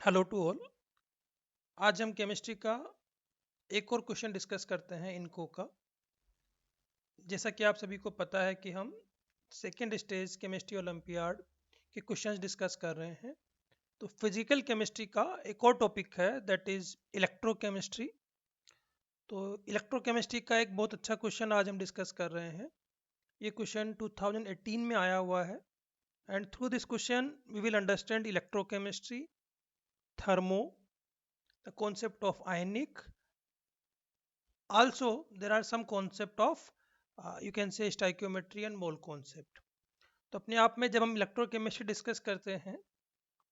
Hello to all. आज हम chemistry का एक और क्वेश्चन डिस्कस करते हैं इनको का। जैसा कि आप सभी को पता है कि हम सेकेंड स्टेज केमिस्ट्री ओलंपियाड के क्वेश्चंस डिस्कस कर रहे हैं। तो फिजिकल केमिस्ट्री का एक और टॉपिक है दैट इज इलेक्ट्रोकेमिस्ट्री। तो इलेक्ट्रोकेमिस्ट्री का एक बहुत अच्छा क्वेश्चन आज हम डिस्कस कर रहे हैं। ये क्वेश्चन 2018 में आया हुआ है and through this question we will understand electrochemistry, thermo, the concept of ionic. Also, there are some concept of you can say stoichiometry and mole concept. तो अपने आप में जब हम इलेक्ट्रोकेमिस्ट्री डिस्कस करते हैं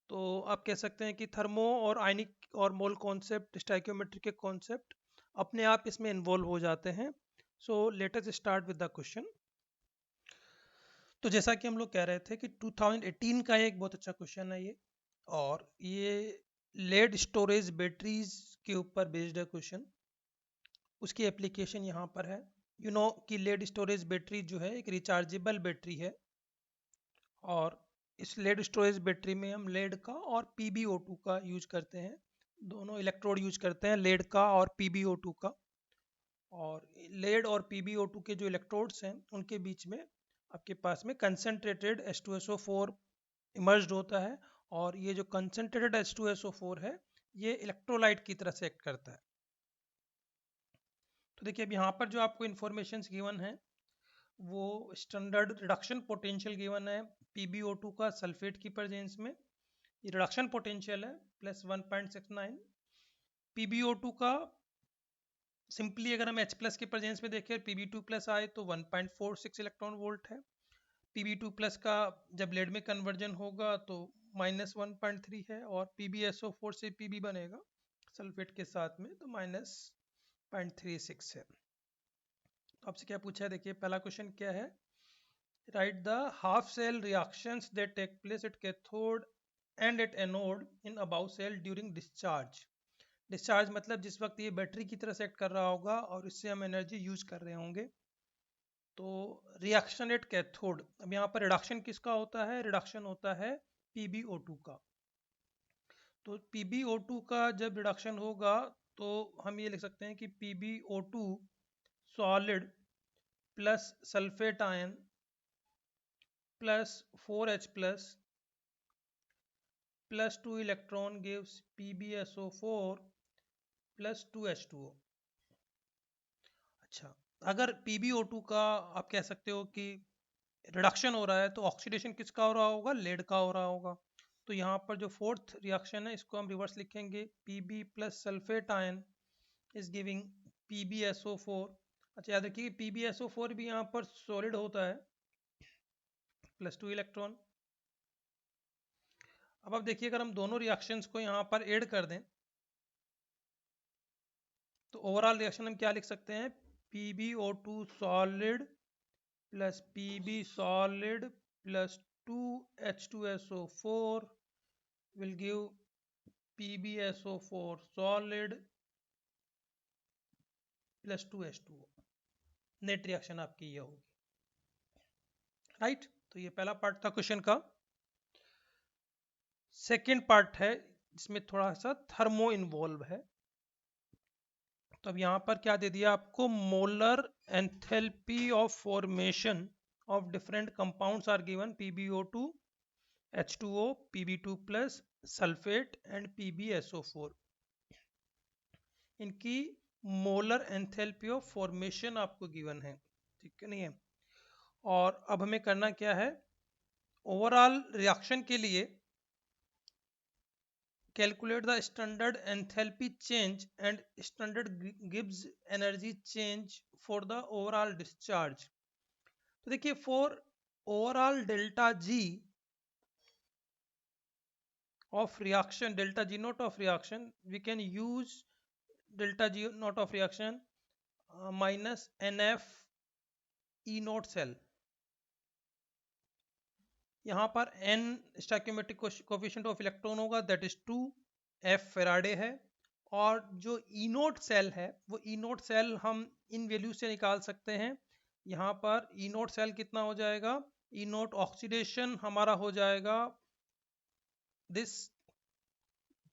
तो आप कह सकते हैं कि थर्मो और आयनिक और मोल कॉन्सेप्ट, स्टाइक्योमेट्री के कॉन्सेप्ट अपने आप इसमें इन्वॉल्व हो जाते हैं. So let us start with the question. तो जैसा कि हम लोग कह रहे थे कि 2018 का एक बहुत अच्छा क्वेश्चन है ये, और ये लेड स्टोरेज बैटरीज के ऊपर बेस्ड है क्वेश्चन. उसकी एप्लीकेशन यहाँ पर है. यू नो कि लेड स्टोरेज बैटरी जो है एक रिचार्जेबल बैटरी है, और इस लेड स्टोरेज बैटरी में हम लेड का और PbO2 का यूज करते हैं. दोनों इलेक्ट्रोड यूज करते हैं, लेड का और PbO2 का. और लेड और PbO2 के जो इलेक्ट्रोड्स हैं उनके बीच में आपके पास में कंसनट्रेटेड H2SO4 इमर्ज्ड होता है. और ये जो कंसनट्रेटेड H2SO4 है ये इलेक्ट्रोलाइट की तरह से एक्ट करता है. तो देखिए अब यहाँ पर जो आपको इन्फॉर्मेशन गिवन है वो स्टैंडर्ड रिडक्शन पोटेंशियल गिवन है PbO2 का सल्फेट की प्रेजेंस में. ये रिडक्शन पोटेंशियल है +1.69. PbO2 का सिंपली अगर हम H+ के प्रेजेंस में देखें Pb2+ आए तो 1.46 इलेक्ट्रॉन वोल्ट है. Pb2+ का जब लेड में कन्वर्जन होगा तो -1.3 है, और PbSO4 से Pb बनेगा सल्फेट के साथ में तो -0.36 है. तो आपसे क्या पूछा है, देखिए पहला क्वेश्चन क्या है. Write the half cell reactions that take place at cathode and at anode in above cell during discharge. Discharge मतलब जिस वक्त ये बैटरी की तरह से एक्ट कर रहा होगा और इससे हम एनर्जी यूज कर रहे होंगे. तो रिएक्शन एट कैथोड, अब यहाँ पर रिडक्शन किसका होता है, रिडक्शन होता है PbO2 का. तो PbO2 का जब रिडक्शन होगा तो हम ये लिख सकते हैं कि PbO2 solid plus sulphate ion plus 4H plus 2 electron gives PbSO4 plus 2H2O. अच्छा, अगर PbO2 का आप कह सकते हो कि रिडक्शन हो रहा है तो ऑक्सीडेशन किसका हो रहा होगा, लेड का हो रहा होगा. तो यहाँ पर जो फोर्थ रिएक्शन है इसको हम रिवर्स लिखेंगे, Pb plus sulphate ion is giving PbSO4. अच्छा याद रखिए PbSO4 भी यहाँ पर सॉलिड होता है, प्लस 2 इलेक्ट्रॉन. अब आप देखिए अगर हम दोनों रिएक्शंस को यहाँ पर ऐड कर दें तो ओवरऑल रिएक्शन हम क्या लिख सकते हैं, PbO2 solid plus Pb solid plus 2H2SO4 will give PbSO4 solid plus 2H2O. Net reaction आपकी ये होगी, राइट. तो ये पहला पार्ट था क्वेश्चन का. सेकेंड पार्ट है जिसमें थोड़ा सा थर्मो इन्वॉल्व है. तो अब यहाँ पर क्या दे दिया आपको, molar enthalpy of formation of different compounds are given PbO2, H2O, Pb2+, sulphate and PbSO4. इनकी मोलर एंथैल्पी ऑफ फॉर्मेशन आपको गिवन है, ठीक है नहीं है. और अब हमें करना क्या है, ओवरऑल रिएक्शन के लिए calculate the standard enthalpy change and standard gives energy change for the overall discharge. तो देखिए for overall delta G of reaction, delta G naught of reaction, we can use delta G naught of reaction minus NF E naught cell. यहाँ पर N stoichiometric coefficient of electron होगा that is 2, F Faraday है, और जो ई naught cell है वो ई naught cell हम इन value से निकाल सकते हैं. यहाँ पर ई नोट सेल कितना हो जाएगा, ई नोट ऑक्सीडेशन हमारा हो जाएगा दिस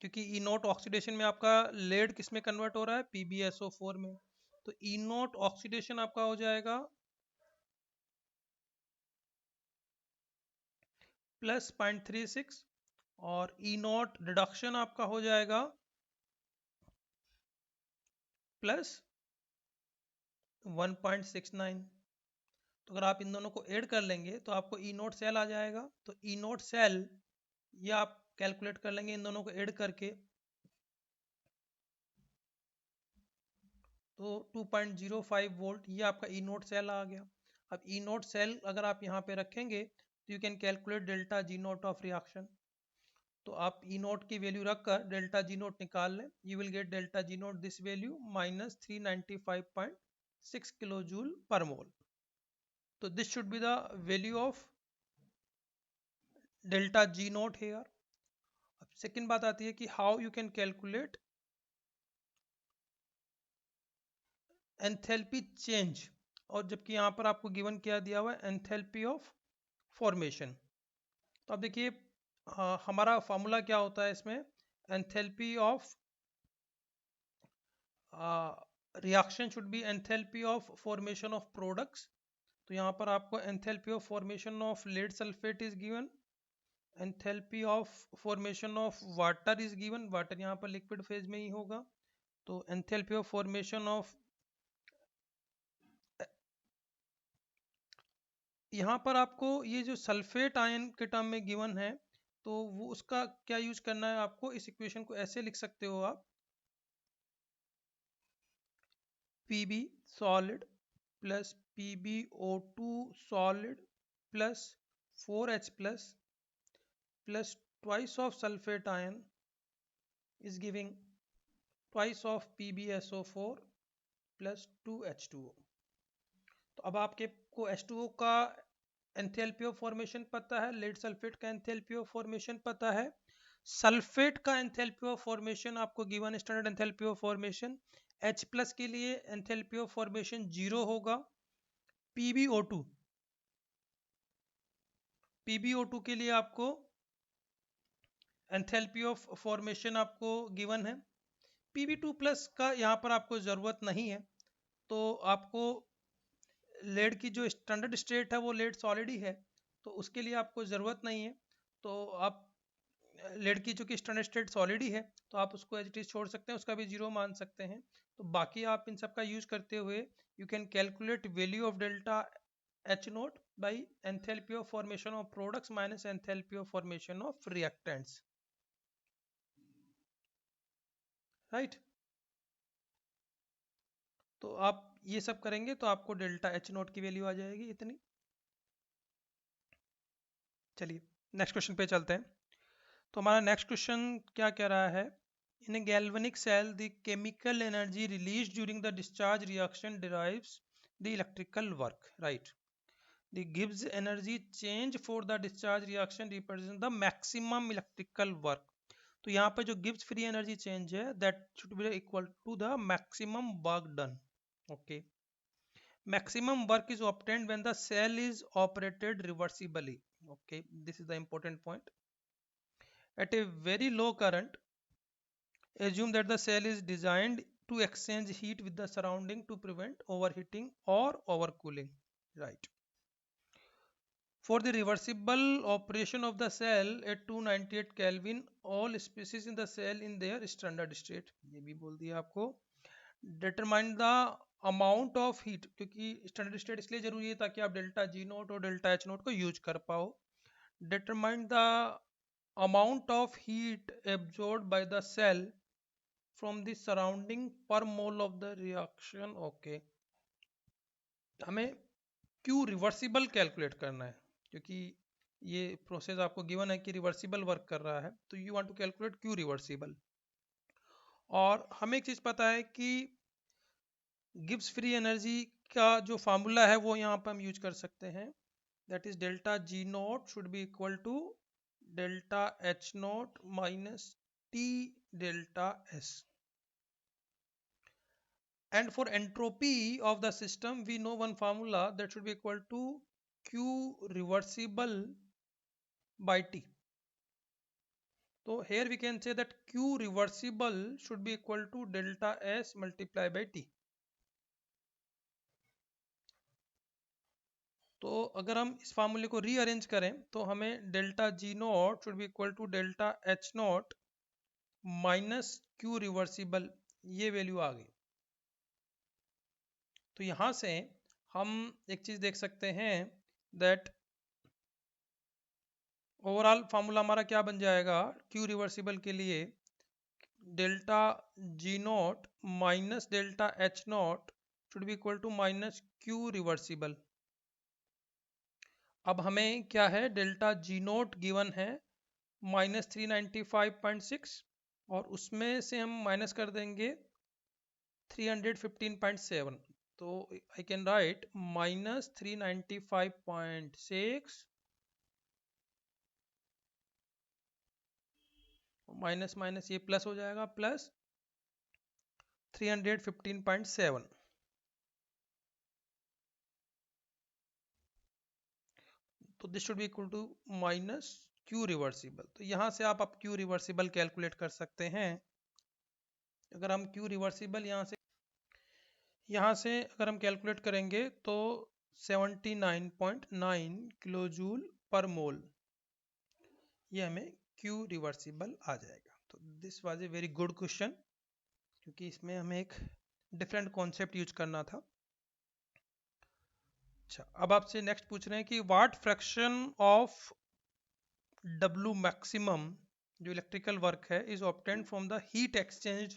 क्योंकि ई नोट ऑक्सीडेशन में आपका लेड किस में कन्वर्ट हो रहा है, PbSO4 में। तो ई नोट ऑक्सीडेशन आपका हो जाएगा प्लस 0.36 और ई नोट रिडक्शन आपका हो जाएगा प्लस 1.69। तो अगर आप इन दोनों को ऐड कर लेंगे तो आपको ई नोट सेल आ जाएगा। तो ई नोट सेल ये आप कैलकुलेट कर लेंगे इन दोनों को ऐड करके, तो 2.05 वोल्ट ये आपका ई नोट सेल आ गया। अब ई नोट सेल अगर आप यहाँ पे रखेंगे तो you can calculate delta G naught of reaction. तो आप ई नोट की वैल्यू रखकर डेल्टा जी नोट निकाल लें, you will get delta G naught this value minus 395.6 kilo joule per mole. तो this should be the value of delta G naught here. अब second बात आती है कि how you can calculate enthalpy change, और जबकि यहाँ पर आपको गिवन क्या दिया हुआ है, एंथैल्पी ऑफ फॉर्मेशन। तो अब देखिए हमारा फॉर्मूला क्या होता है इसमें, enthalpy of reaction should be enthalpy of formation of products. तो यहाँ पर आपको enthalpy of formation of lead sulphate is given, enthalpy of formation of water is given, water यहाँ पर लिक्विड फेज में ही होगा। तो एंथैल्पी ऑफ फॉर्मेशन ऑफ, यहाँ पर आपको ये जो सल्फेट आयन के टर्म में गिवन है तो वो उसका क्या यूज करना है, आपको इस इक्वेशन को ऐसे लिख सकते हो आप, Pb solid plus PbO2 solid plus 4H plus twice of sulphate ion is giving twice of PbSO4 plus 2H2O। तो अब आपके को H2O का एंथैल्पी ऑफ फॉर्मेशन पता है, लेड सल्फेट का एंथैल्पी ऑफ फॉर्मेशन पता है, सल्फेट का एंथैल्पी ऑफ फॉर्मेशन आपको given standard enthalpy of formation H plus के लिए एंथैल्पी ऑफ फॉर्मेशन 0 होगा, PbO2 के लिए आपको एंथैल्पी ऑफ फॉर्मेशन आपको गिवन है, Pb2 प्लस का यहाँ पर आपको ज़रूरत नहीं है। तो आपको लेड की जो स्टैंडर्ड स्टेट है वो लेड सॉलिड ही है, तो उसके लिए आपको ज़रूरत नहीं है। तो आप लेड की चूंकि स्टैंडर्ड स्टेट सॉलिड ही है तो आप उसको एज इट इज छोड़ सकते हैं, उसका भी जीरो मान सकते हैं। तो बाकी आप इन सब का यूज करते हुए you can calculate value of delta H note by enthalpy of formation of products minus enthalpy of formation of reactants, right. तो आप ये सब करेंगे तो आपको डेल्टा एच नोट की वैल्यू आ जाएगी इतनी। चलिए नेक्स्ट क्वेश्चन पे चलते हैं। तो हमारा नेक्स्ट क्वेश्चन क्या कह रहा है, इन a galvanic cell the chemical energy released during the discharge reaction derives the electrical work, right? The Gibbs energy change for the discharge reaction represents the maximum electrical work। तो यहाँ पे जो Gibbs free energy change है that should be equal to the maximum work done, okay? Maximum work is obtained when the cell is operated reversibly, okay? This is the important point. At a very low current, assume that the cell is designed to exchange heat with the surrounding to prevent overheating or overcooling, right? For the reversible operation of the cell at 298 Kelvin, all species in the cell in their standard state, ये भी बोल दिया आपको। Determine the amount of heat, क्योंकि standard state इसलिए जरूरी है ताकि आप डेल्टा जी नोट और डेल्टा एच नोट को यूज कर पाओ। Determine the amount of heat absorbed by the cell from the surrounding per mole of the reaction, okay? हमें क्यू रिवर्सिबल कैलकुलेट करना है, क्योंकि ये प्रोसेस आपको गिवन है कि रिवर्सिबल वर्क कर रहा है, तो you want to calculate Q reversible. और हमें एक चीज़ पता है कि गिब्स फ्री एनर्जी का जो फार्मूला है वो यहाँ पर हम यूज कर सकते हैं, that is delta G naught should be equal to delta H naught minus T delta S. And for entropy of the system, we know one formula that should be equal to Q reversible by T. तो here we can say that Q reversible should be equal to delta S multiplied by T. तो अगर हम इस फार्मूले को rearrange करें तो हमें delta G naught should be equal to delta H naught minus Q reversible, ये वैल्यू आ गई। तो यहां से हम एक चीज देख सकते हैं दैट ओवरऑल फार्मूला हमारा क्या बन जाएगा Q रिवर्सिबल के लिए, delta G naught minus delta H naught should be equal to minus Q reversible. अब हमें क्या है, डेल्टा G नॉट गिवन है माइनस 395.6 और उसमें से हम माइनस कर देंगे 315.7, तो I can write minus 395.6 minus minus ये प्लस हो जाएगा प्लस 315.7। तो this should be equal to minus Q reversible. तो यहां से आप Q रिवर्सिबल कैलकुलेट कर सकते हैं। अगर हम Q रिवर्सिबल यहाँ से अगर हम कैलकुलेट करेंगे तो 79.9 किलो जूल पर मोल, ये हमें Q रिवर्सिबल आ जाएगा। तो this was a very good question, क्योंकि इसमें हमें एक डिफरेंट कॉन्सेप्ट यूज करना था। अच्छा, अब आपसे नेक्स्ट पूछ रहे हैं कि what fraction of W maximum जो इलेक्ट्रिकल वर्क है is obtained from the heat exchange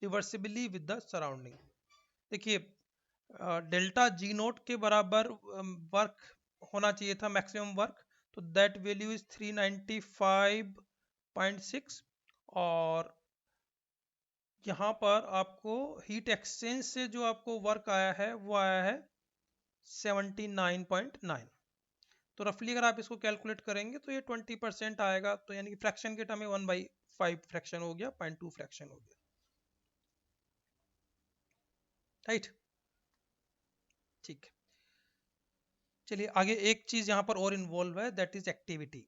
reversibly with the surrounding. देखिए डेल्टा G नोट के बराबर वर्क होना चाहिए था मैक्सिमम वर्क, तो दैट वैल्यू इज 395.6 और यहाँ पर आपको हीट एक्सचेंज से जो आपको वर्क आया है वो आया है 79.9। तो रफली अगर आप इसको कैलकुलेट करेंगे तो ये 20% आएगा, तो यानी कि फ्रैक्शन के टर्म में 1/5 फ्रैक्शन हो गया, 0.2 फ्रैक्शन हो गया, राइट। ठीक है, चलिए आगे एक चीज यहाँ पर और इन्वॉल्व है, दैट इज एक्टिविटी।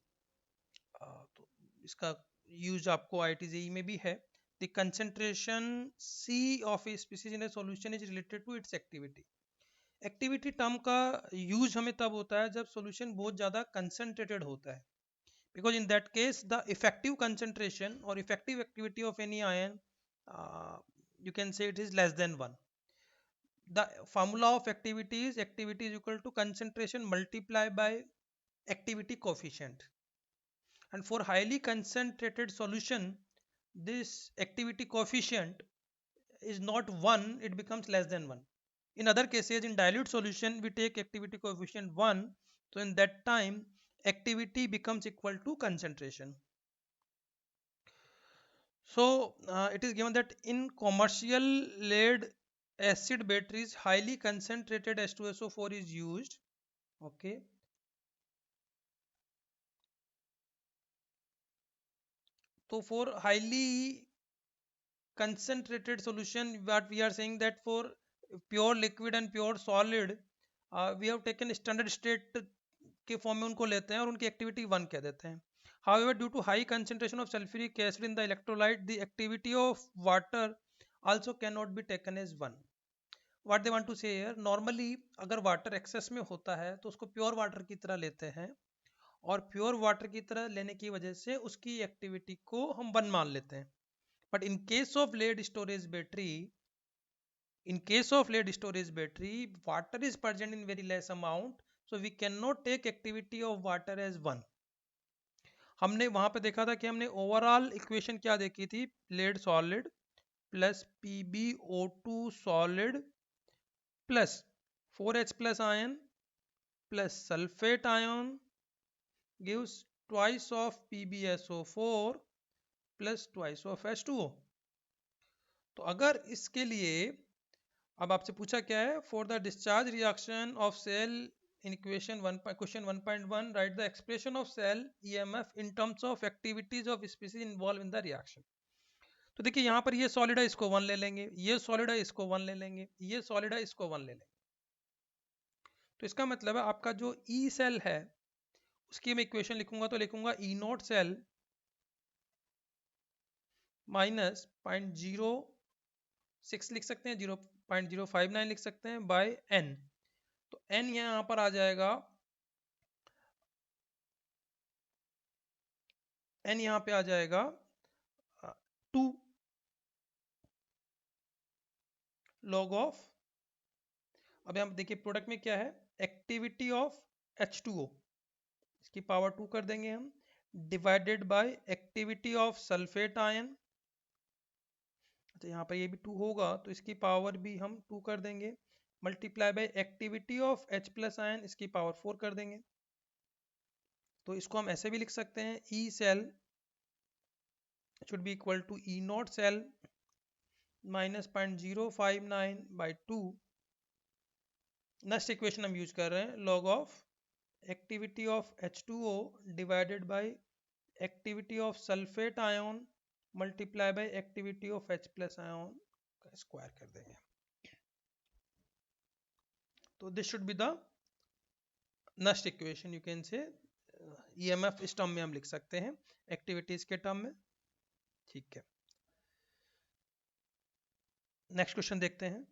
तो इसका यूज आपको IIT-JEE में भी है। The concentration C of a species in a solution is related to its activity. Activity term का यूज हमें तब होता है जब सॉल्यूशन बहुत ज्यादा कंसंट्रेटेड होता है, because in that case the effective concentration or effective activity of any ion, you can say it is less than 1. The formula of activity is equal to concentration multiplied by activity coefficient, and for highly concentrated solution this activity coefficient is not 1, it becomes less than 1. In other cases, in dilute solution we take activity coefficient 1, so in that time activity becomes equal to concentration. So it is given that in commercial lead acid batteries highly concentrated H2SO4 is used. Okay. So for highly concentrated solution, what we are saying that for pure liquid and pure solid, we have taken standard state के form में उनको लेते हैं और उनकी activity 1 कह देते हैं। However, due to high concentration of sulfuric acid in the electrolyte, the activity of water also cannot be taken as 1. What they want to say here, normally अगर वाटर एक्सेस में होता है तो उसको प्योर वाटर की तरह लेते हैं, और प्योर वाटर की तरह लेने की वजह से उसकी एक्टिविटी को हम 1 मान लेते हैं। But in case of lead storage battery, water is present in very less amount, so we cannot take activity of water as 1. हमने वहां पे देखा था कि हमने ओवरऑल इक्वेशन क्या देखी थी, lead solid plus PbO2 solid plus 4H plus ion plus sulfate ion gives twice of PbSO4 plus twice of H2O. तो अगर इसके लिए अब आपसे पूछा क्या है, for the discharge reaction of cell in question 1.1 write the expression of cell EMF in terms of activities of species involved in the reaction. तो देखिए यहाँ पर ये सॉलिड है, इसको 1 ले लेंगे, ये सॉलिड है, इसको 1 ले लेंगे, ये सॉलिड है, इसको 1 ले लेंगे। तो इसका मतलब है आपका जो E सेल है उसकी मैं इक्वेशन लिखूंगा तो लिखूंगा E नॉट सेल माइनस 0.06 लिख सकते हैं, 0.059 लिख सकते हैं बाय n। तो n यहाँ पर आ जाएगा, n यहाँ पे आ जाएगा 2 log ऑफ, अब यहाँ देखिए प्रोडक्ट में क्या है, एक्टिविटी ऑफ H2O, इसकी पावर 2 कर देंगे हम, divided by activity of sulphate ion, अच्छा यहाँ पर ये भी 2 होगा तो इसकी पावर भी हम 2 कर देंगे, multiply by activity of H plus ion, इसकी पावर 4 कर देंगे। तो इसको हम ऐसे भी लिख सकते हैं, E cell should be equal to E naught cell minus 0.059 by 2। Next equation हम यूज कर रहे हैं, log of activity of H2O divided by activity of sulphate ion multiply by activity of H plus ion का square कर देंगे। तो this should be the next equation, you can say EMF इस term में हम लिख सकते हैं, एक्टिविटीज के टर्म में, ठीक है। नेक्स्ट क्वेश्चन देखते हैं।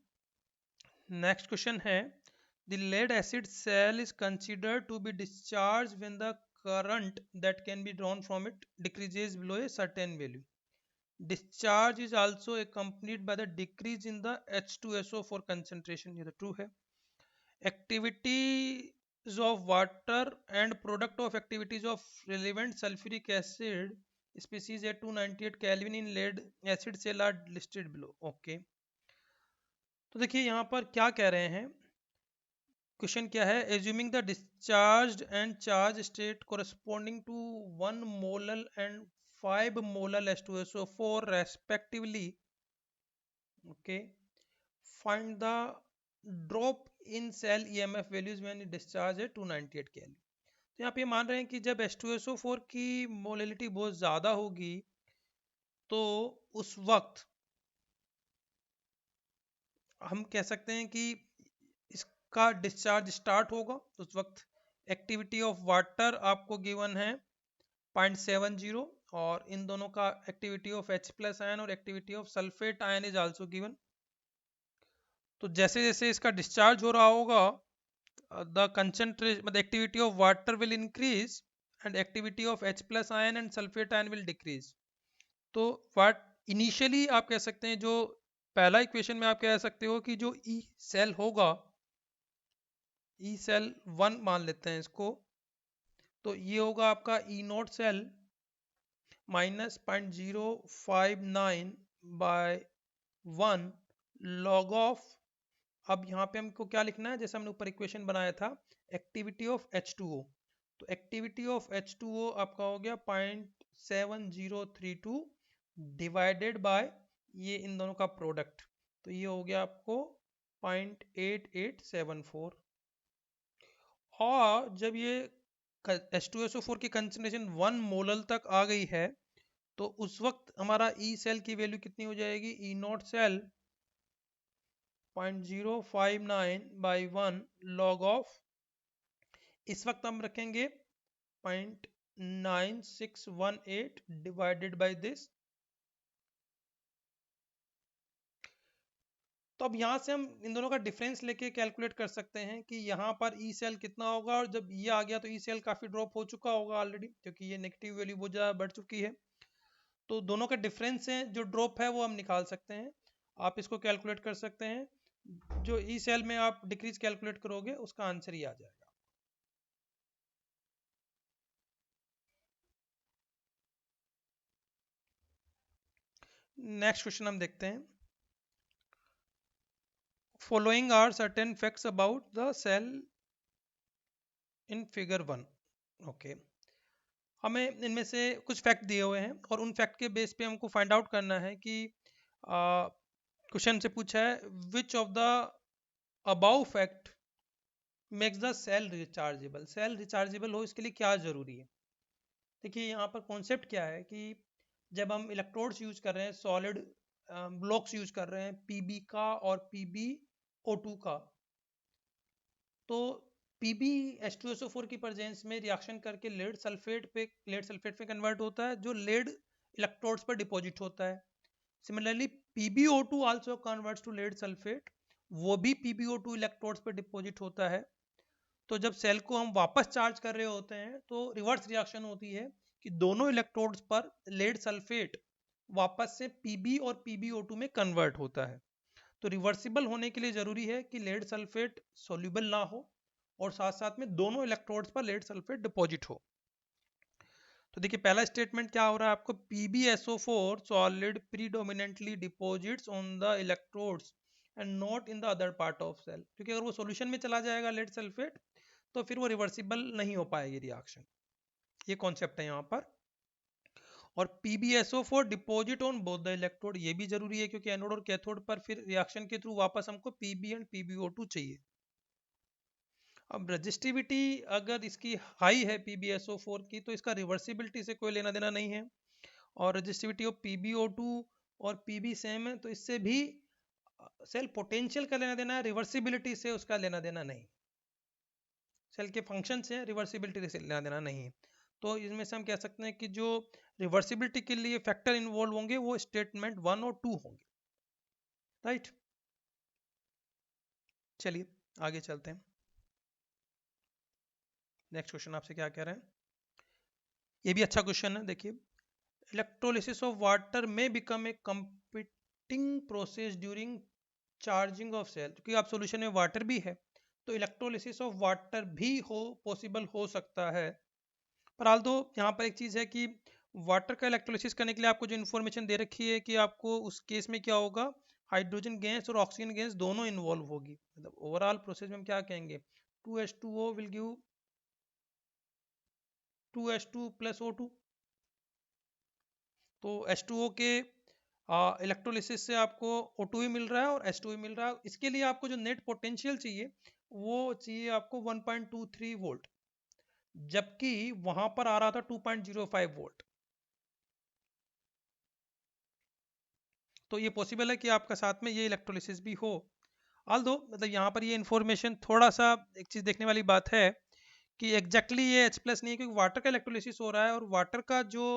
नेक्स्ट क्वेश्चन है, the lead acid cell is considered to be discharged when the current that can be drawn from it decreases below a certain value. Discharge is also accompanied by the decrease in the H2SO4 concentration, ये तो true है। Activities of water and product of activities of relevant sulfuric acid species at 298 Kelvin in lead acid cell are listed below. Okay, तो देखिए यहाँ पर क्या कह रहे हैं, क्वेश्चन क्या है, assuming the discharge and charge state corresponding to 1 molal and 5 molal H2SO4 respectively, okay, find the drop in cell EMF values when discharge है 298 केल्विन। तो यहाँ पे मान रहे हैं कि जब H2SO4 की मोलैलिटी बहुत ज़्यादा होगी तो उस वक्त हम कह सकते हैं कि इसका डिस्चार्ज स्टार्ट होगा। तो उस वक्त एक्टिविटी ऑफ वाटर आपको गिवन है 0.70 और इन दोनों का activity of H plus ion और activity of sulphate ion is also given. तो जैसे जैसे इसका डिस्चार्ज हो रहा होगा द कंसंट्रेशन मतलब activity of water will increase and activity of H plus ion and sulphate ion will decrease. तो व्हाट इनिशियली आप कह सकते हैं, जो पहला इक्वेशन में आप कह सकते हो कि जो ई सेल होगा, ई सेल 1 मान लेते हैं इसको, तो ये होगा आपका E naught cell minus 0.059 by 1 log of, अब यहाँ पे हमको क्या लिखना है, जैसे हमने ऊपर इक्वेशन बनाया था, एक्टिविटी ऑफ H2O, तो एक्टिविटी ऑफ H2O आपका हो गया 0.7032 डिवाइडेड बाय ये इन दोनों का प्रोडक्ट, तो ये हो गया आपको 0.8874। और जब ये H2SO4 की कंसंट्रेशन 1 मोलल तक आ गई है तो उस वक्त हमारा ई सेल की वैल्यू कितनी हो जाएगी, E naught cell 0.059 by 1 log of, इस वक्त हम रखेंगे 0.9618 डिवाइडेड बाय दिस। तो अब यहाँ से हम इन दोनों का डिफरेंस लेके कैलकुलेट कर सकते हैं कि यहाँ पर ई सेल कितना होगा, और जब ये आ गया तो ई सेल काफ़ी ड्रॉप हो चुका होगा ऑलरेडी, क्योंकि ये नेगेटिव वैल्यू बहुत ज़्यादा बढ़ चुकी है। तो दोनों का डिफरेंस है जो ड्रॉप है वो हम निकाल सकते हैं, आप इसको कैलकुलेट कर सकते हैं, जो ई सेल में आप डिक्रीज कैलकुलेट करोगे उसका आंसर ही आ जाएगा। नेक्स्ट क्वेश्चन हम देखते हैं, following are certain facts about the cell in figure 1। Okay, हमें इनमें से कुछ फैक्ट दिए हुए हैं और उन फैक्ट के बेस पे हमको फाइंड आउट करना है कि क्वेश्चन से पूछा है which of the above fact makes the cell rechargeable, cell rechargeable हो इसके लिए क्या जरूरी है। देखिए यहाँ पर कॉन्सेप्ट क्या है कि जब हम इलेक्ट्रोड्स यूज कर रहे हैं, सॉलिड ब्लॉक्स यूज कर रहे हैं पीबी का और PbO2 का, तो पीबी H2SO4 की प्रेजेंस में रिएक्शन करके लेड सल्फेट पे कन्वर्ट होता है, जो लेड इलेक्ट्रोड्स पर डिपॉजिट होता है। Similarly PbO2 also converts to lead sulphate, वो भी PbO2 इलेक्ट्रोड्स पे डिपॉजिट होता है। तो जब सेल को हम वापस चार्ज कर रहे होते हैं तो रिवर्स रिएक्शन होती है कि दोनों इलेक्ट्रोड्स पर लेड सल्फेट वापस से Pb और PbO2 में कन्वर्ट होता है। तो रिवर्सिबल होने के लिए जरूरी है कि लेड सल्फेट सोल्यूबल ना हो और साथ साथ में दोनों इलेक्ट्रोड्स पर लेड सल्फेट डिपॉजिट हो। तो देखिए पहला स्टेटमेंट क्या हो रहा है आपको, PbSO4 solid predominantly deposits on the electrodes and not in the other part of cell, क्योंकि अगर वो सॉल्यूशन में चला जाएगा लेड सल्फेट तो फिर वो रिवर्सिबल नहीं हो पाएगी रिएक्शन। ये कॉन्सेप्ट है यहाँ पर। और PbSO4 deposit on both the electrode, ये भी जरूरी है क्योंकि एनोड और कैथोड पर फिर रिएक्शन के थ्रू वापस हमको Pb एंड PbO2 चाहिए। अब रजिस्टिविटी अगर इसकी हाई है PbSO4 की तो इसका रिवर्सिबिलिटी से कोई लेना देना नहीं है, और रजिस्टिविटी ऑफ PbO2 और Pb सेम है तो इससे भी सेल पोटेंशियल का लेना देना है, रिवर्सिबिलिटी से उसका लेना देना नहीं। सेल के फंक्शन से रिवर्सिबिलिटी से लेना देना नहीं। तो इसमें से हम कह सकते हैं कि जो रिवर्सिबिलिटी के लिए फैक्टर इन्वॉल्व होंगे वो स्टेटमेंट 1 और 2 होंगे, राइट। चलिए आगे चलते हैं। नेक्स्ट क्वेश्चन आपसे क्या कह रहे हैं, ये भी अच्छा क्वेश्चन है। देखिए, इलेक्ट्रोलिसिस ऑफ वाटर में become a competing process during charging of cell, क्योंकि आप सॉल्यूशन में वाटर भी है तो इलेक्ट्रोलिसिस ऑफ वाटर भी पॉसिबल हो सकता है। पर हाल तो यहाँ पर एक चीज़ है कि वाटर का इलेक्ट्रोलिसिस करने के लिए आपको जो इन्फॉर्मेशन दे रखी है कि आपको उस केस में क्या होगा, हाइड्रोजन गैस और ऑक्सीजन गैस दोनों इन्वॉल्व होगी। मतलब ओवरऑल प्रोसेस में हम क्या कहेंगे, 2H2O will give 2H2 plus O2। तो H2O के इलेक्ट्रोलिसिस से आपको O2 ही मिल रहा है और H2 ही मिल रहा है। इसके लिए आपको जो नेट पोटेंशियल चाहिए वो चाहिए आपको 1.23 वोल्ट, जबकि वहां पर आ रहा था 2.05 वोल्ट। तो ये पॉसिबल है कि आपका साथ में ये इलेक्ट्रोलिसिस भी हो। ऑल्दो मतलब यहाँ पर ये इन्फॉर्मेशन थोड़ा सा एक चीज़ देखने वाली बात है कि एग्जैक्टली ये H प्लस नहीं है, क्योंकि वाटर का इलेक्ट्रोलिसिस हो रहा है और वाटर का जो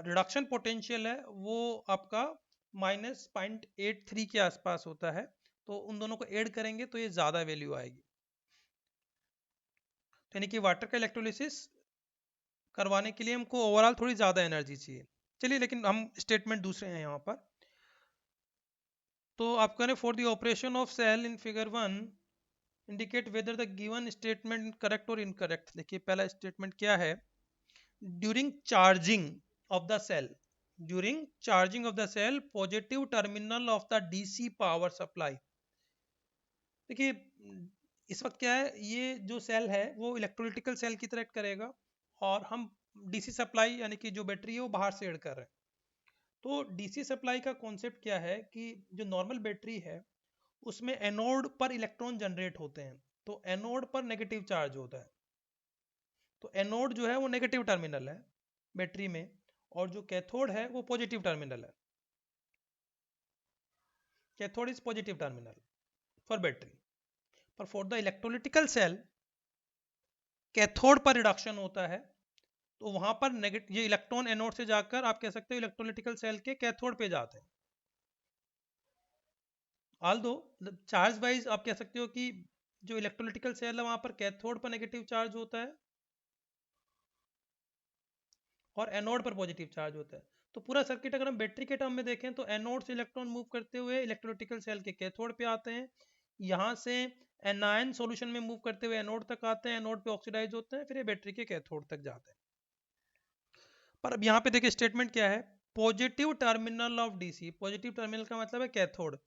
रिडक्शन पोटेंशियल है वो आपका -0.83 के आसपास होता है। तो उन दोनों को ऐड करेंगे तो ये ज़्यादा वैल्यू आएगी। तो यानी कि वाटर का इलेक्ट्रोलिसिस करवाने के लिए हमको ओवरऑल थोड़ी ज़्यादा एनर्जी चाहिए। चलिए लेकिन हम स्टेटमेंट दूसरे हैं यहाँ पर। तो आप करें for the operation of cell in figure 1 indicate whether the given statement correct और इनकरेक्ट। देखिए पहला स्टेटमेंट क्या है, during charging of the cell, during charging of the cell positive terminal of the DC power supply. देखिए इस वक्त क्या है, ये जो सेल है वो इलेक्ट्रोलिटिकल सेल की तरह एक्ट करेगा और हम डीसी सप्लाई यानी कि जो बैटरी है वो बाहर से ऐड कर रहे हैं। तो डीसी सप्लाई का कॉन्सेप्ट क्या है कि जो नॉर्मल बैटरी है उसमें एनोड पर इलेक्ट्रॉन जनरेट होते हैं, तो एनोड पर नेगेटिव चार्ज होता है। तो एनोड जो है वो नेगेटिव टर्मिनल है बैटरी में और जो कैथोड है वो पॉजिटिव टर्मिनल है। Cathode is positive terminal for battery, पर फॉर द इलेक्ट्रोलिटिकल सेल कैथोड पर रिडक्शन होता है तो वहां पर नेगेटिव ये इलेक्ट्रॉन एनोड से जाकर आप कह सकते हो इलेक्ट्रोलिटिकल सेल के कैथोड पे जाते हैं। ऑल्दो चार्ज वाइज आप कह सकते हो कि जो इलेक्ट्रोलिटिकल सेल है वहां पर कैथोड पर नेगेटिव चार्ज होता है और एनोड पर पॉजिटिव चार्ज होता है। तो पूरा सर्किट अगर हम बैटरी के टर्म में देखें तो एनोड से इलेक्ट्रॉन मूव करते हुए इलेक्ट्रोलिटिकल सेल के कैथोड पे आते हैं, यहाँ से एनायन सॉल्यूशन में मूव करते हुए एनोड तक आते हैं, एनोड पे ऑक्सीडाइज होते हैं, फिर ये बैटरी के कैथोड तक जाते हैं। पर अब यहाँ पे देखिए स्टेटमेंट क्या है, positive terminal of DC, positive terminal का मतलब है cathode,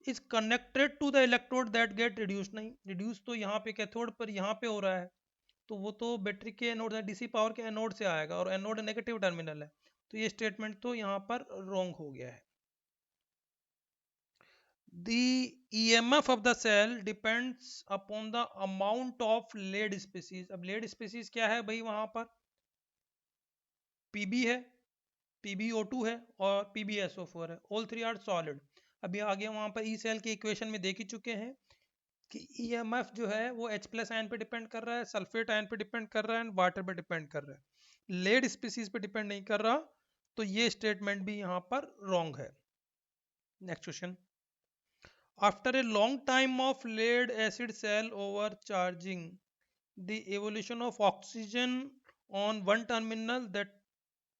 is connected to the electrode that get reduce. नहीं, रिड्यूस तो यहाँ पे कैथोड पर यहाँ पे हो रहा है, तो वो तो बैटरी के एनोड डीसी पावर के एनोड से आएगा और एनोड नेगेटिव टर्मिनल है, तो ये स्टेटमेंट तो यहाँ पर रॉन्ग हो गया है। The EMF of the cell depends upon the amount of lead species। अब lead species क्या है भाई, वहां पर Pb है, PbO2 है और PbSO4 है, all three are solid। अभी आगे वहां पर ई सेल के इक्वेशन में देख ही चुके हैं कि EMF जो है वो H प्लस आयन पे डिपेंड कर रहा है, सल्फेट आयन पे डिपेंड कर रहा है, वाटर पे डिपेंड कर रहा है, लेड स्पीसीज पे डिपेंड नहीं कर रहा। तो ये स्टेटमेंट भी यहाँ पर रॉन्ग है। Next question, after a long time of lead acid cell over charging the evolution of oxygen on one terminal that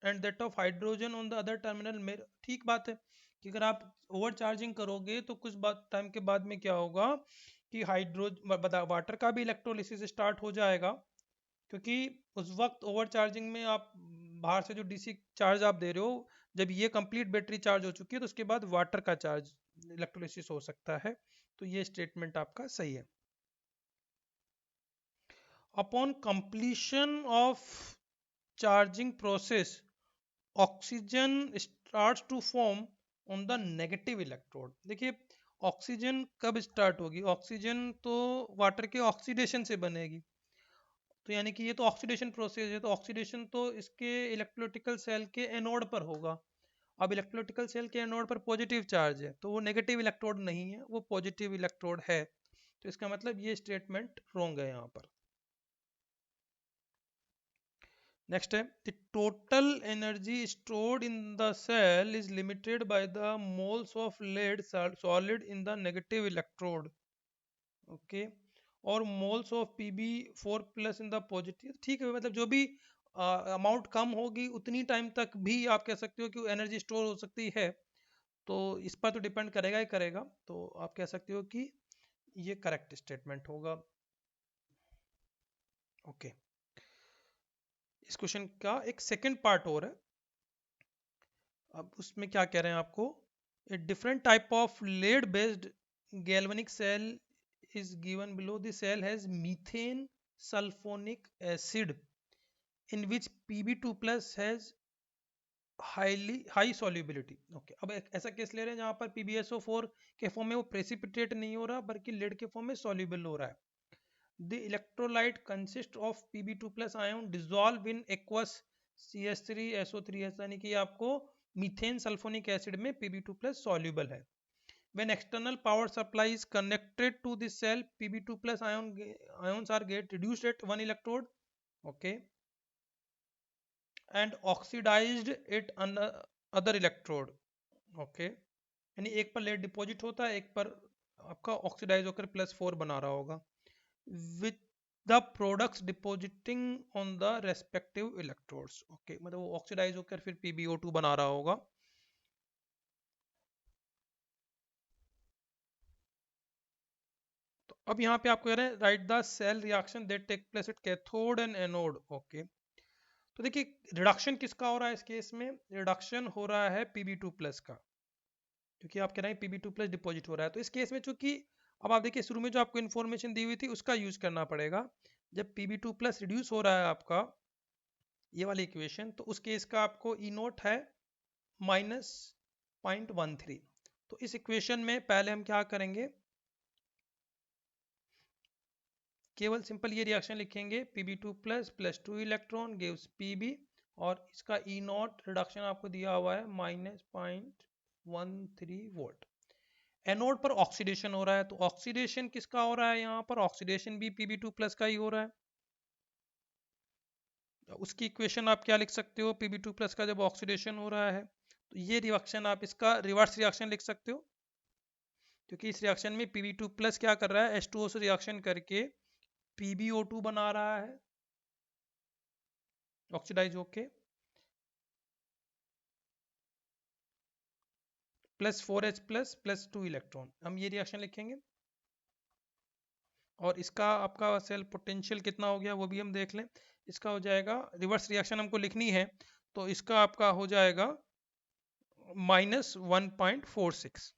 and that of hydrogen on the other terminal में। ठीक बात है कि अगर आप ओवर चार्जिंग करोगे तो कुछ बात टाइम के बाद में क्या होगा कि हाइड्रोजन वाटर का भी इलेक्ट्रोलिसिस स्टार्ट हो जाएगा, क्योंकि उस वक्त ओवर चार्जिंग में आप बाहर से जो डीसी चार्ज आप दे रहे हो, जब ये कंप्लीट बैटरी चार्ज हो चुकी है तो उसके बाद वाटर का चार्ज इलेक्ट्रोलिसिस हो सकता है। तो ये स्टेटमेंट आपका सही है। Upon completion of charging process oxygen starts to form on the negative electrode. देखिए ऑक्सीजन कब स्टार्ट होगी, ऑक्सीजन तो वाटर के ऑक्सीडेशन से बनेगी, तो यानी कि ये तो ऑक्सीडेशन प्रोसेस है, तो ऑक्सीडेशन तो इसके इलेक्ट्रोलिटिकल सेल के एनोड पर होगा। अब इलेक्ट्रोलिटिकल सेल के एनोड पर पॉजिटिव चार्ज है, तो वो नेगेटिव इलेक्ट्रोड नहीं है, वो पॉजिटिव इलेक्ट्रोड है। तो इसका मतलब ये स्टेटमेंट रॉन्ग है यहाँ पर। नेक्स्ट है, the total energy stored in the cell is limited by the moles of lead solid in the negative electrode. Okay, और moles of Pb4+ in the positive. ठीक है, मतलब जो भी अमाउंट कम होगी उतनी टाइम तक भी आप कह सकते हो कि एनर्जी स्टोर हो सकती है, तो इस पर तो डिपेंड करेगा ही करेगा। तो आप कह सकते हो कि ये करेक्ट स्टेटमेंट होगा। ओके, इस क्वेश्चन का एक सेकंड पार्ट और है। अब उसमें क्या कह रहे हैं आपको, a different type of lead based galvanic cell is given below. The cell has methane sulfonic acid in which Pb2 plus has high solubility. Okay, अब एक ऐसा केस ले रहे हैं जहां पर PbSO4 के फॉर्म में वो प्रेसिपिटेट नहीं हो रहा बल्कि लेड के फॉर्म में soluble हो रहा है। The electrolyte consists of Pb2 plus ion dissolve in aqueous CH3SO3, यानी कि आपको मीथेन सल्फोनिक एसिड में Pb2 plus soluble है। When external power supply is connected to the cell, Pb2 plus ions are get reduced at one electrode, okay, and oxidized at other electrode, okay, यानी एक पर lead deposit होता है, एक पर आपका ऑक्सीडाइज होकर +4 बना रहा होगा, with the products depositing on the respective electrodes, okay, मतलब वो ऑक्सीडाइज होकर फिर PbO2 बना रहा होगा। अब यहाँ पे आपको कह रहे हैं write the cell reaction that take place at cathode and anode. Okay, तो देखिए रिडक्शन किसका हो रहा है इस केस में, रिडक्शन हो रहा है Pb2+ का, क्योंकि आप कह रहे हैं Pb2+ डिपॉजिट हो रहा है। तो इस केस में चूंकि अब आप देखिए शुरू में जो आपको इन्फॉर्मेशन दी हुई थी उसका यूज करना पड़ेगा। जब Pb2+ रिड्यूस हो रहा है आपका ये वाली इक्वेशन, तो उस केस का आपको ई नोट है -0.13। तो इस इक्वेशन में पहले हम क्या करेंगे, केवल सिंपल ये रिएक्शन लिखेंगे, Pb2+ + 2 इलेक्ट्रॉन गिव्स Pb, और इसका ई नॉट रिडक्शन आपको दिया हुआ है -0.13 वोल्ट। एनोड पर ऑक्सीडेशन हो रहा है, तो ऑक्सीडेशन किसका हो रहा है, यहाँ पर ऑक्सीडेशन भी Pb2+ का ही हो रहा है। उसकी इक्वेशन आप क्या लिख सकते हो, Pb2+ का जब ऑक्सीडेशन हो रहा है तो ये रिएक्शन आप इसका रिवर्स रिएक्शन लिख सकते हो, क्योंकि इस रिएक्शन में Pb2+ क्या कर रहा है, H2O से रिएक्शन करके PbO2 बना रहा है ऑक्सीडाइज होके, +4H+ +2 इलेक्ट्रॉन। हम ये रिएक्शन लिखेंगे और इसका आपका सेल पोटेंशियल कितना हो गया वो भी हम देख लें। इसका हो जाएगा, रिवर्स रिएक्शन हमको लिखनी है तो इसका आपका हो जाएगा -1.46।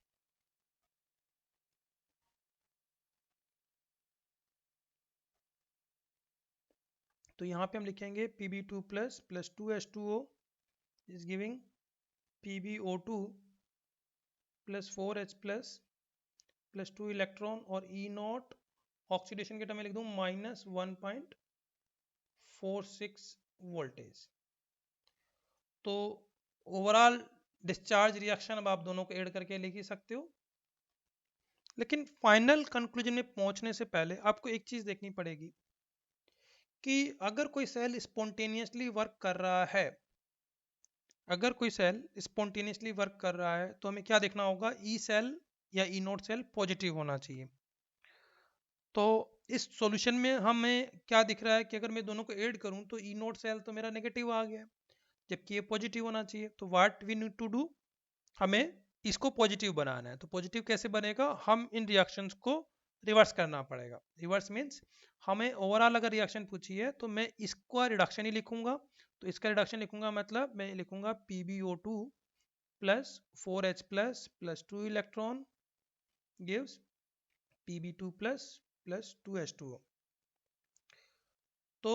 तो यहाँ पे हम लिखेंगे Pb2+ + 2H2O is giving PbO2 +4H+ +2 electron, और ई नॉट ऑक्सीडेशन के टर्म में लिख दूं -1.46 वोल्टेज। तो ओवरऑल डिस्चार्ज रिएक्शन अब आप दोनों को ऐड करके लिख ही सकते हो, लेकिन फाइनल कंक्लूजन में पहुंचने से पहले आपको एक चीज देखनी पड़ेगी कि अगर कोई सेल स्पॉन्टेनियसली वर्क कर रहा है अगर कोई सेल स्पॉन्टेनियसली वर्क कर रहा है तो हमें क्या देखना होगा, ई सेल या ई नोट सेल पॉजिटिव होना चाहिए। तो इस सॉल्यूशन में हमें क्या दिख रहा है कि अगर मैं दोनों को ऐड करूं तो ई नोट सेल तो मेरा नेगेटिव आ गया, जबकि ये पॉजिटिव होना चाहिए। तो what we need to do, हमें इसको पॉजिटिव बनाना है। तो पॉजिटिव कैसे बनेगा, हम इन रिएक्शंस को रिवर्स करना पड़ेगा। रिवर्स मीन्स हमें ओवरऑल अगर रिएक्शन पूछी है तो मैं इसका रिडक्शन ही लिखूंगा। तो इसका रिडक्शन लिखूंगा मतलब मैं लिखूंगा PbO2 plus 4H plus plus 2 electron gives Pb2 plus plus 2H2O। तो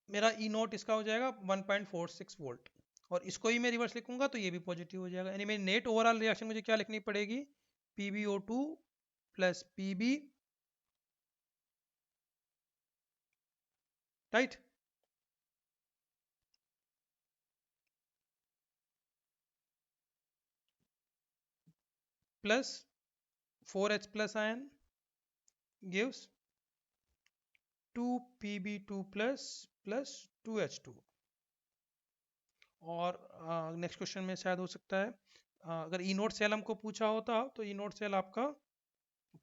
मेरा ई नोट इसका हो जाएगा 1.46 वोल्ट, और इसको ही मैं रिवर्स लिखूंगा तो ये भी पॉजिटिव हो जाएगा। यानी मेरी नेट ओवरऑल रिएक्शन मुझे क्या लिखनी पड़ेगी, PbO2 plus Pb, right, plus 4H plus ion gives 2Pb2 plus plus 2H2। और नेक्स्ट क्वेश्चन में शायद हो सकता है अगर ई नोट सेल हमको पूछा होता तो ई नोट सेल आपका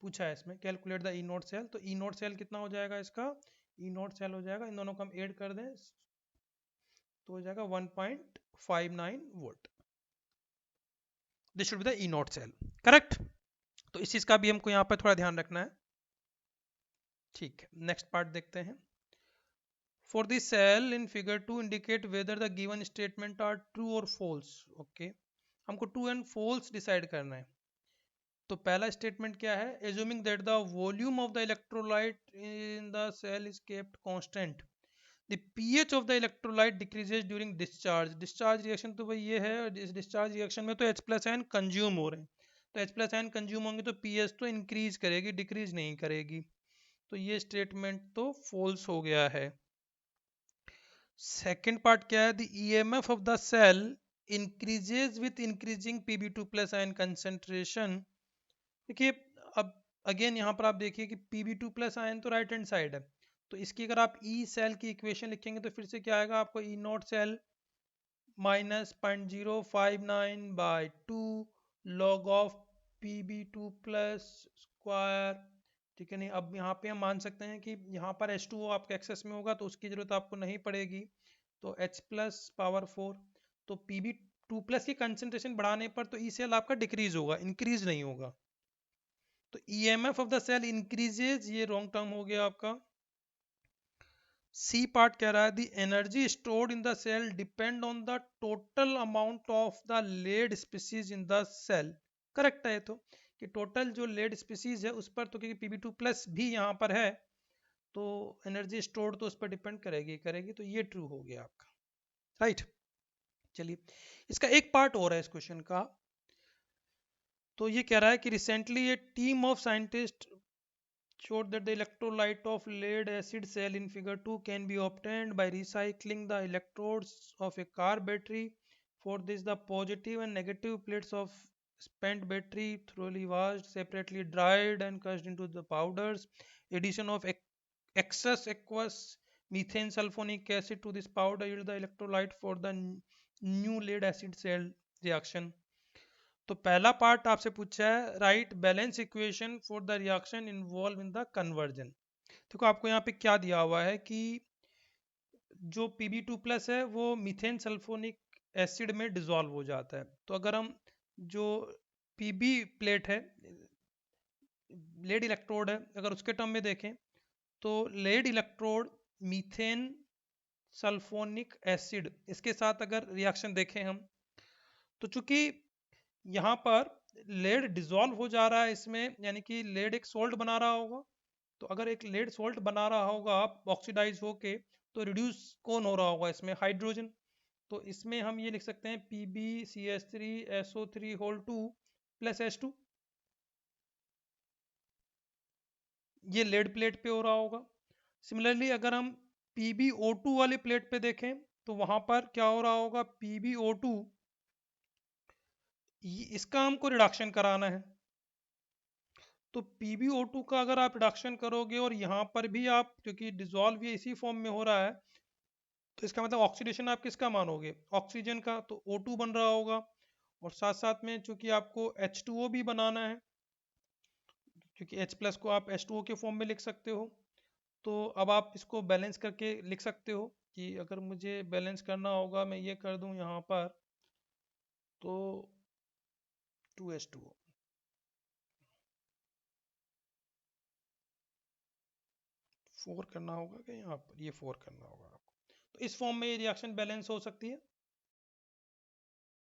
पूछा है इसमें, calculate the E naught cell. तो ई नोट सेल कितना हो जाएगा इसका, ई नोट सेल हो जाएगा, इन दोनों को हम ऐड कर दें तो हो जाएगा 1.59 volt. This should be the E naught cell, correct. तो इस चीज का भी हमको यहाँ पे थोड़ा ध्यान रखना है। ठीक है, नेक्स्ट पार्ट देखते हैं। For the cell in figure 2 indicate whether the given statement are true or false। okay, हमको true and false डिसाइड करना है। तो पहला स्टेटमेंट क्या है, assuming that the volume of the electrolyte in the cell is kept constant, the pH of the electrolyte decreases during discharge। Discharge reaction तो भाई ये है, इस डिस्चार्ज रिएक्शन में तो H प्लस आयन कंज्यूम हो रहे हैं, तो H प्लस आयन कंज्यूम होंगे तो pH तो इंक्रीज करेगी, डिक्रीज नहीं करेगी। तो ये स्टेटमेंट तो फॉल्स हो गया है। सेकेंड पार्ट क्या है, the EMF of the cell increases with increasing Pb2 plus ion concentration. देखिए अब अगेन यहाँ पर आप देखिए कि Pb2 प्लस आयन तो राइट हैंड साइड है, तो इसकी अगर आप ई सेल की इक्वेशन लिखेंगे तो फिर से क्या आएगा आपको, E naught cell minus 0.059 by 2 log of Pb2 plus square. ठीक है, नहीं अब यहाँ पे हम मान सकते हैं कि यहाँ पर H2O आपके एक्सेस में होगा तो उसकी जरूरत आपको नहीं पड़ेगी, तो H प्लस पावर 4। तो Pb2 प्लस की कंसेंट्रेशन बढ़ाने पर तो ई सेल आपका डिक्रीज होगा, इंक्रीज नहीं होगा। तो EMF of the cell increases, ये रॉन्ग टर्म हो गया आपका। सी पार्ट कह रहा है the energy stored in the cell depend on the total amount of the lead species in the cell. Correct है ये तो, कि टोटल जो लेड स्पीसीज है उस पर, तो क्योंकि Pb2 प्लस भी यहाँ पर है तो एनर्जी स्टोर्ड तो उस पर डिपेंड करेगी करेगी, तो ये ट्रू हो गया आपका, राइट। चलिए इसका एक पार्ट और है इस क्वेश्चन का। तो ये कह रहा है कि रिसेंटली ये team of scientist showed that the electrolyte of lead acid cell in figure 2 can be obtained by recycling the electrodes of a car battery। For this the positive and negative plates of spent battery thoroughly washed, separately dried and crushed into the powders। Addition of excess aqueous methane sulfonic acid to this powder yield the electrolyte for the new lead acid cell reaction। तो पहला part आपसे पूछा है right balance equation for the reaction involve in the conversion. देखो आपको यहाँ पे क्या दिया हुआ है कि जो Pb2 प्लस है वो मीथेन सल्फोनिक एसिड में डिजोल्व हो जाता है। तो अगर हम जो Pb प्लेट है, लेड इलेक्ट्रोड है, अगर उसके टर्म में देखें तो lead electrode methane sulphonic acid इसके साथ अगर रिएक्शन देखें हम, तो चूंकि यहाँ पर लेड डिजोल्व हो जा रहा है इसमें, यानी कि लेड एक सोल्ट बना रहा होगा। तो अगर एक लेड सोल्ट बना रहा होगा ऑक्सीडाइज होके, तो रिड्यूस कौन हो रहा होगा इसमें, हाइड्रोजन। तो इसमें हम ये लिख सकते हैं PbCH3SO3 होल 2 प्लस H2, ये लेड प्लेट पे हो रहा होगा। सिमिलरली अगर हम PbO2 वाली प्लेट पे देखें तो वहां पर क्या हो रहा होगा, PbO2 इसका हमको रिडक्शन कराना है। तो PbO2 का अगर आप रिडक्शन करोगे और यहाँ पर भी आप, क्योंकि डिजोल्व ये इसी फॉर्म में हो रहा है, तो इसका मतलब ऑक्सीडेशन आप किसका मानोगे, ऑक्सीजन का, तो O2 बन रहा होगा। और साथ साथ में चूंकि आपको H2O भी बनाना है, क्योंकि H प्लस को आप H2O के फॉर्म में लिख सकते हो, तो अब आप इसको बैलेंस करके लिख सकते हो कि अगर मुझे बैलेंस करना होगा, मैं ये कर दूं यहाँ पर, तो 2H2O, 4 करना होगा कि यहाँ पर ये 4 करना होगा आपको, तो इस फॉर्म में ये रिएक्शन बैलेंस हो सकती है।